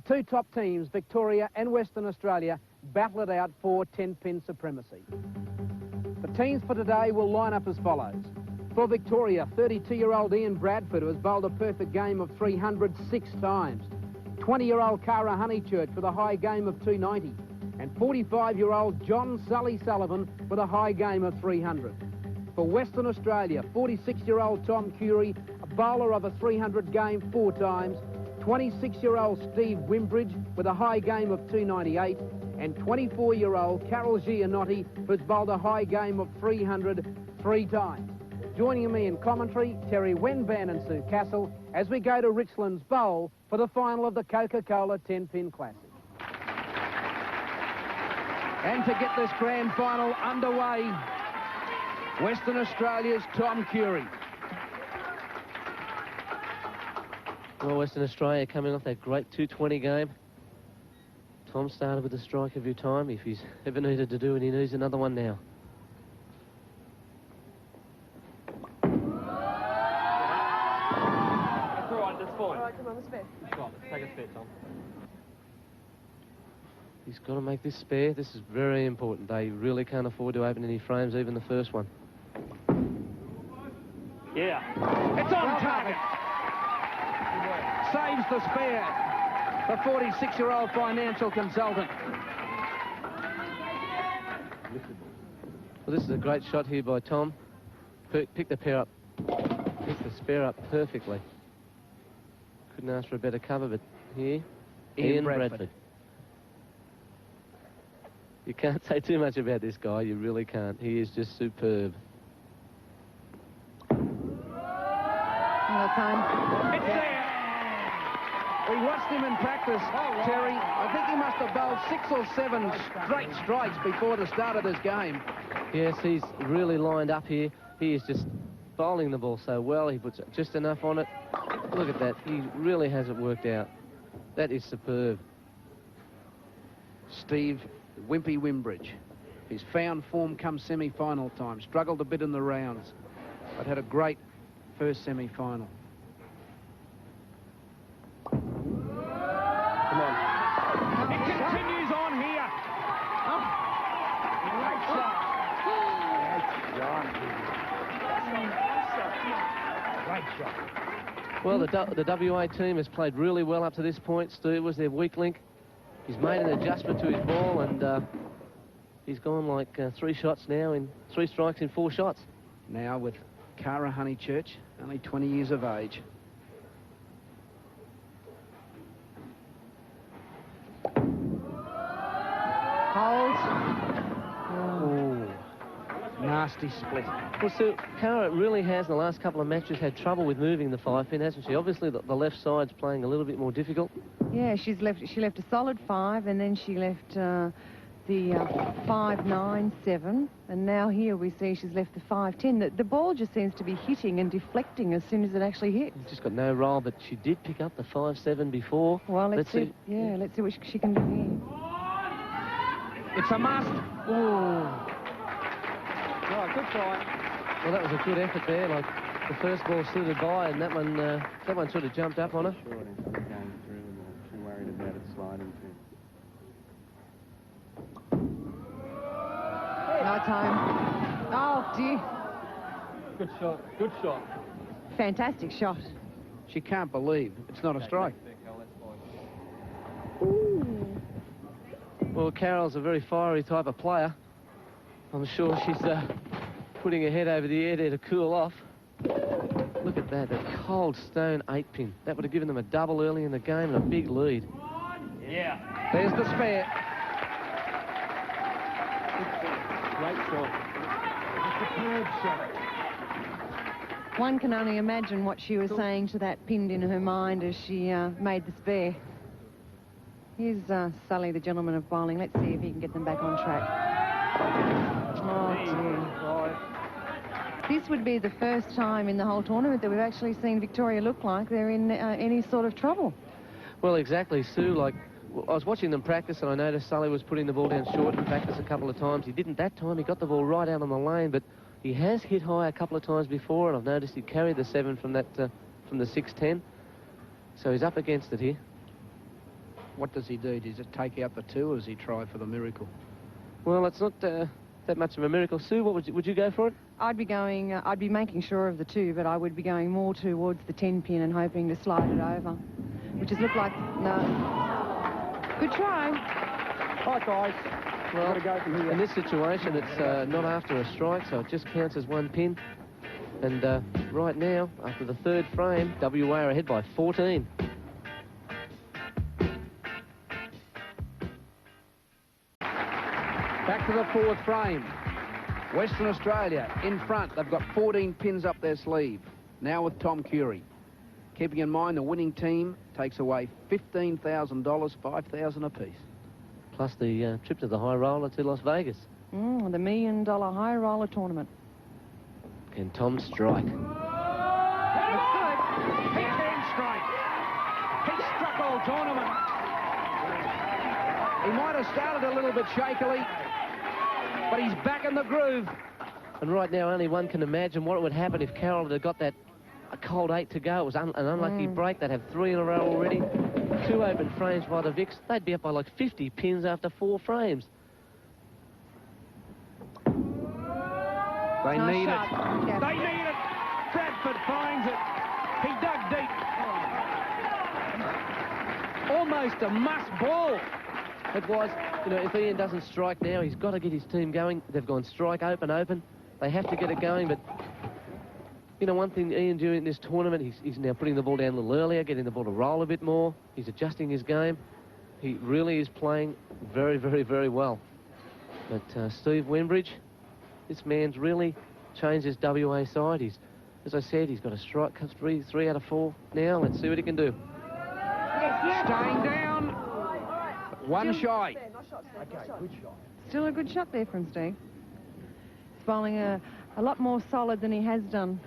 The two top teams, Victoria and Western Australia, battle it out for 10-pin supremacy. The teams for today will line up as follows. For Victoria, 32-year-old Ian Bradford, who has bowled a perfect game of 300 6 times. 20-year-old Cara Honeychurch with a high game of 290. And 45-year-old John Sully Sullivan with a high game of 300. For Western Australia, 46-year-old Tom Curry, a bowler of a 300 game 4 times. 26-year-old Steve Wimbridge with a high game of 298. And 24-year-old Carol Gianotti, who's bowled a high game of 300 3 times. Joining me in commentary, Terry Wenban and Sue Castle, as we go to Richlands Bowl for the final of the Coca-Cola 10-pin Classic. And to get this grand final underway, Western Australia's Tom Curry. Well, Western Australia coming off that great 220 game. Tom started with a strike every time. If he's ever needed to do it, he needs another one now. That's all right, that's fine. All right, come on, let's spare. Let's take a spare, Tom. He's got to make this spare. This is very important. They really can't afford to open any frames, even the first one. Yeah. It's on target. Saves the spare. The 46-year-old financial consultant. Well, this is a great shot here by Tom. Picked the pair up. Picked the spare up perfectly. Couldn't ask for a better cover, but here, Ian Bradford. You can't say too much about this guy. You really can't. He is just superb. Time. It's there. We watched him in practice, Terry. I think he must have bowled 6 or 7 straight strikes before the start of this game. Yes, he's really lined up here. He is just bowling the ball so well. He puts just enough on it. Look at that. He really has it worked out. That is superb. Steve Wimpy Wimbridge. He's found form come semi-final time. Struggled a bit in the rounds, but had a great first semi-final. Come on. It continues on here. Great shot. Well, the WA team has played really well up to this point. Steve was their weak link. He's made an adjustment to his ball, and he's gone like 3 shots now in 3 strikes in 4 shots. Now with Cara Honeychurch, only 20 years of age. Hold. Oh, nasty split. Well, Sue, Cara really has, in the last couple of matches, had trouble with moving the 5-pin, hasn't she? Obviously, the left side's playing a little bit more difficult. Yeah, she left a solid 5, and then she left the 5-9-7, and now here we see she's left the 5-10. The ball just seems to be hitting and deflecting as soon as it actually hits. She's just got no roll, but she did pick up the 5-7 before. Well, let's see. Yeah, let's see what she can do here. It's a must. Oh, good try. Well, that was a good effort there. Like, the first ball suited by, and that one sort of jumped up on her. Sure, instead of going through and too worried about it sliding through. No time. Oh, dear. Good shot. Good shot. Fantastic shot. She can't believe it's not a strike. Well, Carol's a very fiery type of player. I'm sure she's putting her head over the air there to cool off. Look at that, a cold stone 8-pin. That would have given them a double early in the game and a big lead. Yeah. There's the spare. Great shot. Superb shot. One can only imagine what she was saying to that pinned in her mind as she made the spare. Here's Sully, the gentleman of bowling. Let's see if he can get them back on track. Oh, dear. This would be the first time in the whole tournament that we've actually seen Victoria look like they're in any sort of trouble. Well, exactly, Sue. Like, I was watching them practice, and I noticed Sully was putting the ball down short in practice a couple of times. He didn't that time. He got the ball right out on the lane, but he has hit high a couple of times before, and I've noticed he carried the 7 from that from the 6-10. So he's up against it here. What does he do? Does he take out the 2, or does he try for the miracle? Well, it's not that much of a miracle. Sue, what would you go for it? I'd be making sure of the 2, but I would be going more towards the 10 pin and hoping to slide it over, which has looked like, no. Good try. All right, guys. Well, Go from here. in this situation, it's not after a strike, so it just counts as 1 pin. And right now, after the 3rd frame, WA are ahead by 14. Back to the 4th frame. Western Australia in front. They've got 14 pins up their sleeve. Now with Tom Curry. Keeping in mind the winning team takes away $15,000, $5,000 apiece. Plus the trip to the high roller to Las Vegas. The $1 million high roller tournament. Can Tom strike? He can strike. He struck all tournament. He might have started a little bit shakily, but he's back in the groove. And right now, only one can imagine what would happen if Carroll had got that a cold 8 to go. It was an unlucky break. They'd have 3 in a row already. 2 open frames by the Vicks. They'd be up by like 50 pins after 4 frames. They need it. Yeah. They need it. Bradford finds it. He dug deep. Almost a must ball. It was, you know, if Ian doesn't strike now, he's got to get his team going. They've gone strike, open. They have to get it going, but, you know, one thing Ian doing in this tournament, he's now putting the ball down a little earlier, getting the ball to roll a bit more. He's adjusting his game. He really is playing very, very, very well. But Steve Wembridge, this man's really changed his WA side. He's, as I said, he's got a strike, 3 out of 4 now. Let's see what he can do. Staying down. One shy. Still a good shot there from Steve. He's bowling a lot more solid than he has done.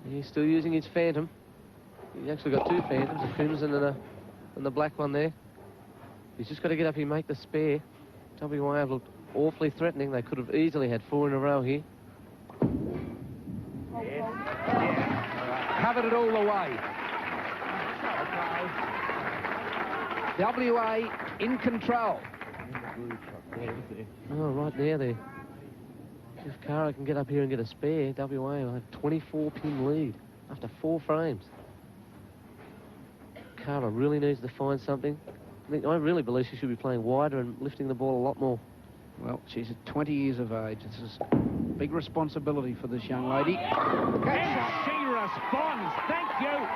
He's still using his phantom. He's actually got 2 phantoms, a crimson and the black one there. He's just got to get up here and make the spare. WA have looked awfully threatening. They could have easily had 4 in a row here. Covered it all the way. WA in control. Oh, right now there. If Cara can get up here and get a spare, WA will have 24-pin lead after 4 frames. Cara really needs to find something. I really believe she should be playing wider and lifting the ball a lot more. Well, she's at 20 years of age. This is a big responsibility for this young lady. And she responds. Thank you.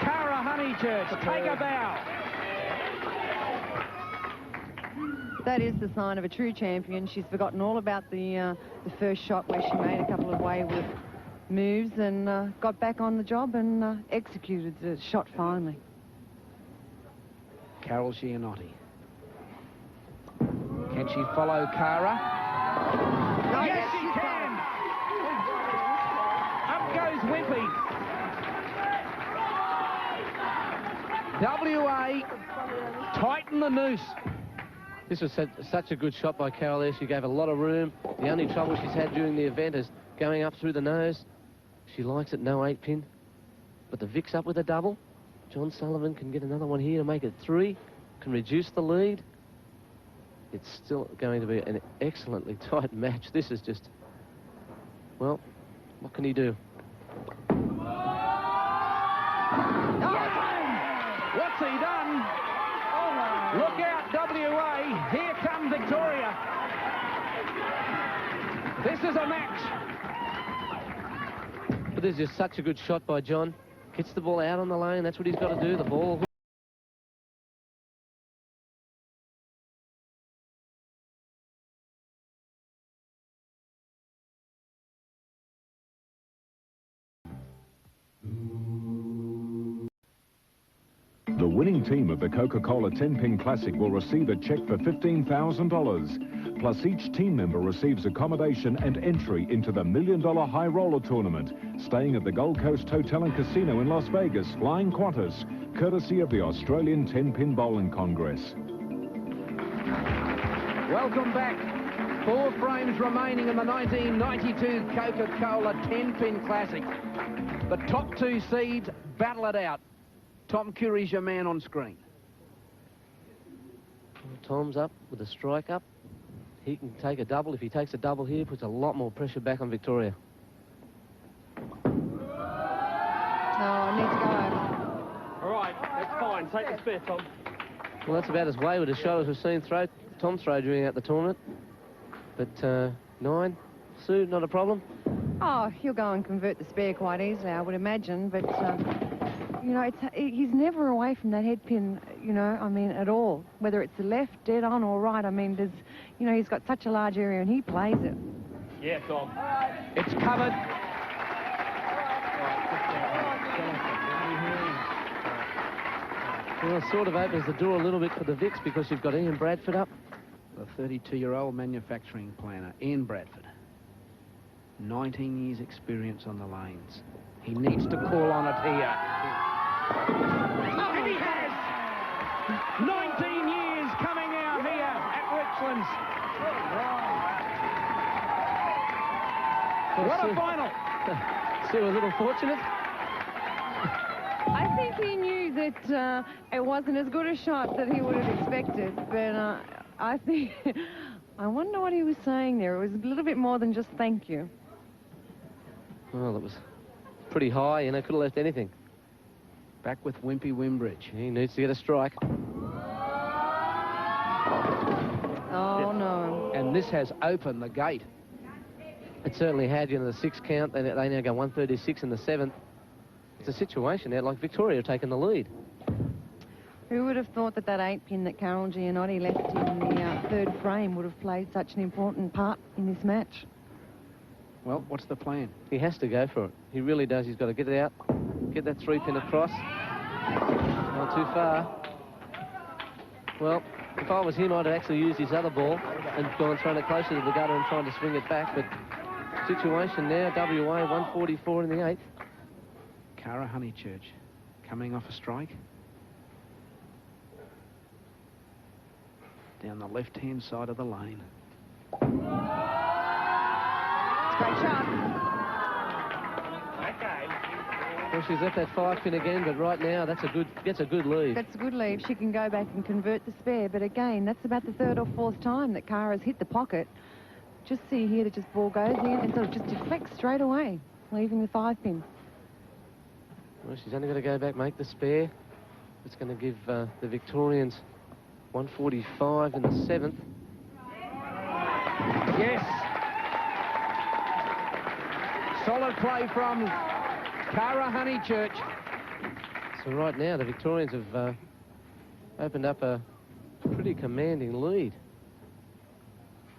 Cara Honeychurch, take a bow. That is the sign of a true champion. She's forgotten all about the first shot where she made a couple of wayward moves and got back on the job and executed the shot finally. Carol Giannotti. Can she follow Cara? Oh, yes, she can! Up goes Wimpy. WA tighten the noose. This was such a good shot by Carol there. She gave a lot of room. The only trouble she's had during the event is going up through the nose. She likes it, no 8-pin. But the Vic's up with a double. John Sullivan can get another one here to make it 3. Can reduce the lead. It's still going to be an excellently tight match. This is just, well, what can he do? What's he done? Look out, WA. Here comes Victoria. This is a match. But this is just such a good shot by John. Gets the ball out on the lane. That's what he's got to do. The ball. The winning team of the Coca-Cola 10-pin Classic will receive a check for $15,000. Plus, each team member receives accommodation and entry into the $1 million high roller tournament, staying at the Gold Coast Hotel and Casino in Las Vegas, flying Qantas, courtesy of the Australian 10-pin Bowling Congress. Welcome back. 4 frames remaining in the 1992 Coca-Cola 10-pin Classic. The top 2 seeds battle it out. Tom Curie's your man on screen. Tom's up with a strike up. He can take a double. If he takes a double here, puts a lot more pressure back on Victoria. Oh, needs to go over. All right, that's fine. Take the spare, Tom. Well, that's about as wayward a shot as we've seen Tom throw during out the tournament. But 9, Sue, not a problem. Oh, he'll go and convert the spare quite easily, I would imagine. But, you know, he's never away from that head pin, you know, I mean, at all. Whether it's the left, dead on, or right, I mean, there's, you know, he's got such a large area and he plays it. Yeah, Tom. It's covered. Well, it sort of opens the door a little bit for the Vicks because you've got Ian Bradford up. The 32-year-old manufacturing planner, Ian Bradford. 19 years experience on the lanes. He needs to call on it here. And he has! 19 years coming out here at Richlands. What a final! Sue, a little fortunate. I think he knew that it wasn't as good a shot that he would have expected, but I think... I wonder what he was saying there. It was a little bit more than just thank you. Well, it was pretty high, you know, could have left anything. Back with Wimpy Wimbridge. He needs to get a strike. Oh, no. And this has opened the gate. It certainly had, you know, the 6 count. They now go 136 in the 7th. It's a situation there, like Victoria taking the lead. Who would have thought that 8-pin that Carol Giannotti left in the 3rd frame would have played such an important part in this match? Well, what's the plan? He has to go for it. He really does. He's got to get it out, get that 3-pin across. Not too far. Well, if I was him, I'd have actually used his other ball and gone thrown it closer to the gutter and trying to swing it back. But situation now, WA 144 in the 8th. Cara Honeychurch coming off a strike. Down the left-hand side of the lane. Great shot. Well, she's at that 5-pin again, but right now gets a good lead. That's a good lead. She can go back and convert the spare. But again, that's about the 3rd or 4th time that Cara's hit the pocket. Just see here that just ball goes in and sort of just deflects straight away, leaving the 5-pin. Well, she's only got to go back, make the spare. It's going to give the Victorians 145 in the 7th. Yes. Solid play from Cara Honeychurch. So right now, the Victorians have opened up a pretty commanding lead.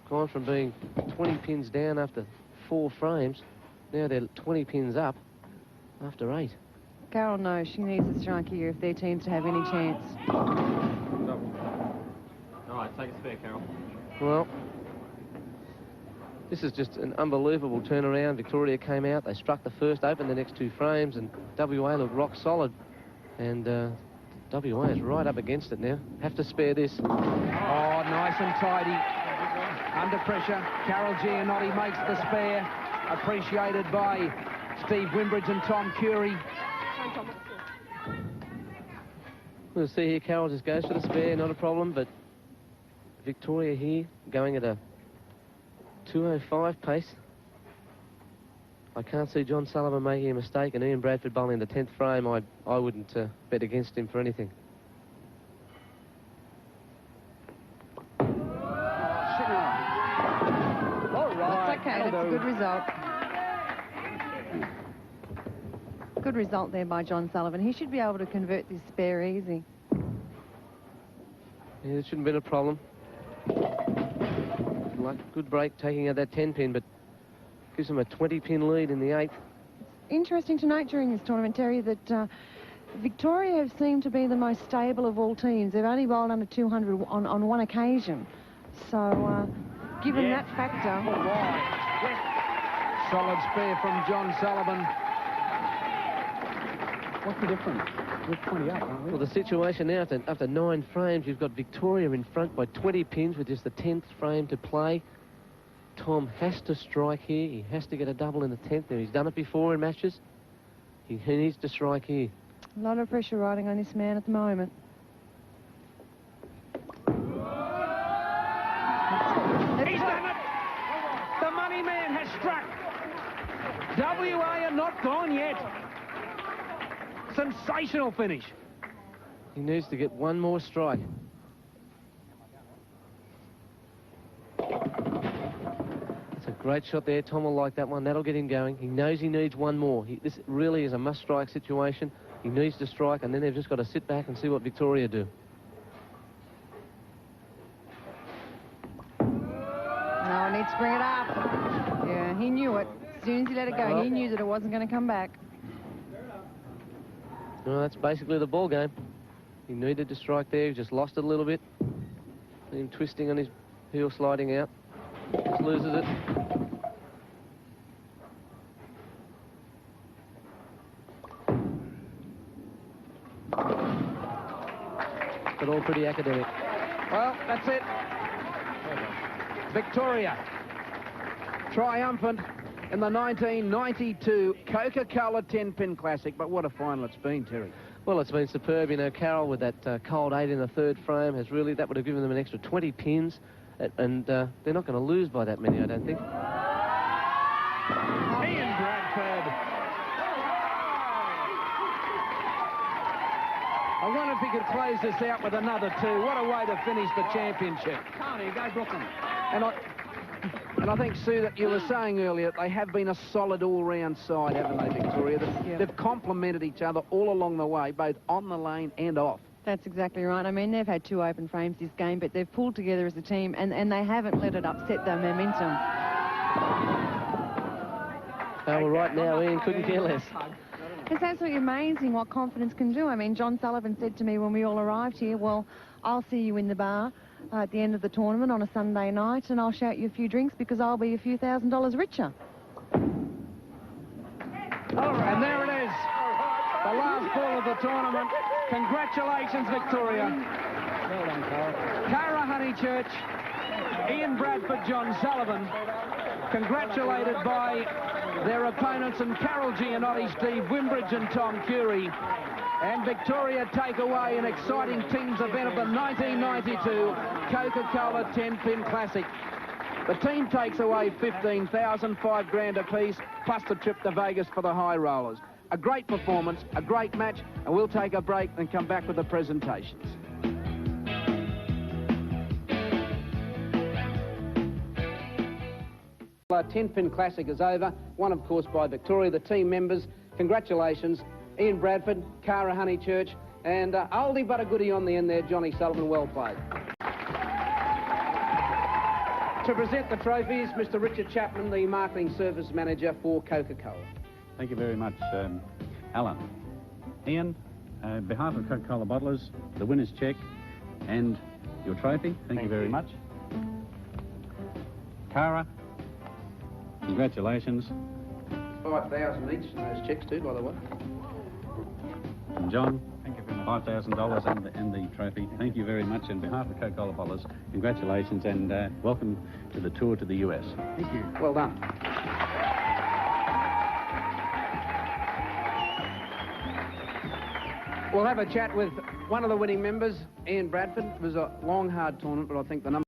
Gone from being 20 pins down after 4 frames. Now they're 20 pins up after 8. Carol knows she needs a strike here if their team's to have any chance. All right, take a spare, Carol. Well, this is just an unbelievable turnaround. Victoria came out, they struck the first, opened the next 2 frames, and WA looked rock solid. And WA is right up against it now. Have to spare this. Oh, nice and tidy. Under pressure, Carol Giannotti makes the spare. Appreciated by Steve Wimbridge and Tom Curie. We'll see here, Carol just goes for the spare, not a problem, but Victoria here going at a 2:05 pace. I can't see John Sullivan making a mistake, and Ian Bradford bowling the 10th frame. I wouldn't bet against him for anything. All right. That's okay, that's a good result. Good result there by John Sullivan. He should be able to convert this spare easy. Yeah, it shouldn't have been a problem. Like good break taking out that 10-pin, but gives them a 20-pin lead in the 8th. Interesting to note during this tournament, Terry, that Victoria have seemed to be the most stable of all teams. They've only bowled under 200 on one occasion. So, given that factor... All right. Solid spare from John Sullivan. What's the difference? We're 20 up, aren't we? Well, the situation now, after 9 frames, you've got Victoria in front by 20 pins with just the 10th frame to play. Tom has to strike here. He has to get a double in the 10th. Now, he's done it before in matches. He needs to strike here. A lot of pressure riding on this man at the moment. He's done it! The money man has struck. WA are not gone yet. Sensational finish. He needs to get one more strike. That's a great shot there. Tom will like that one. That'll get him going. He knows he needs one more. This really is a must-strike situation. He needs to strike, and then they've just got to sit back and see what Victoria do. No, needs to bring it up. Yeah, he knew it. As soon as he let it go, he knew that it wasn't going to come back. Well, that's basically the ball game. He needed to strike there. He just lost it a little bit. See him twisting on his heel, sliding out. Just loses it. But all pretty academic. Well, that's it. Victoria, triumphant in the 1992 Coca-Cola 10-pin Classic. But what a final it's been, Terry. Well, it's been superb. You know, Carroll with that cold 8 in the third frame has really, that would have given them an extra 20 pins. And they're not going to lose by that many, I don't think. Ian Bradford. I wonder if he could close this out with another 2. What a way to finish the championship. Carney, go Brooklyn. And I think, Sue, that you were saying earlier, they have been a solid all-round side, haven't they, Victoria? They've complemented each other all along the way, both on the lane and off. That's exactly right. I mean, they've had 2 open frames this game, but they've pulled together as a team, and they haven't let it upset their momentum. Oh, well, right now, Ian couldn't care less. It's absolutely amazing what confidence can do. I mean, John Sullivan said to me when we all arrived here, well, I'll see you in the bar at the end of the tournament on a Sunday night, and I'll shout you a few drinks because I'll be a few $1,000s richer. And there it is, the last ball of the tournament. Congratulations, Victoria. Well done, Carl. Cara Honeychurch, Ian Bradford, John Sullivan, congratulated by their opponents, and Carol Gianotti, Steve Wimbridge and Tom Curry. And Victoria take away an exciting teams event of the 1992 Coca-Cola 10-pin Classic. The team takes away 15,000, $5 grand apiece, plus the trip to Vegas for the high rollers. A great performance, a great match, and we'll take a break and come back with the presentations. Our 10-pin Classic is over, won of course by Victoria. The team members, congratulations, Ian Bradford, Cara Honeychurch, and oldie but a goodie on the end there, Johnny Sullivan. Well played. To present the trophies, Mr. Richard Chapman, the Marketing Service Manager for Coca-Cola. Thank you very much, Alan. Ian, on behalf of Coca-Cola bottlers, the winner's cheque and your trophy, thank you very much. Cara, congratulations. 5,000 each in those cheques too, by the way. And John, thank you very much. $5,000 and the trophy. Thank you very much. On behalf of Coca-Cola bottlers, congratulations and welcome to the tour to the US. Thank you. Well done. We'll have a chat with one of the winning members, Ian Bradford. It was a long, hard tournament, but I think the number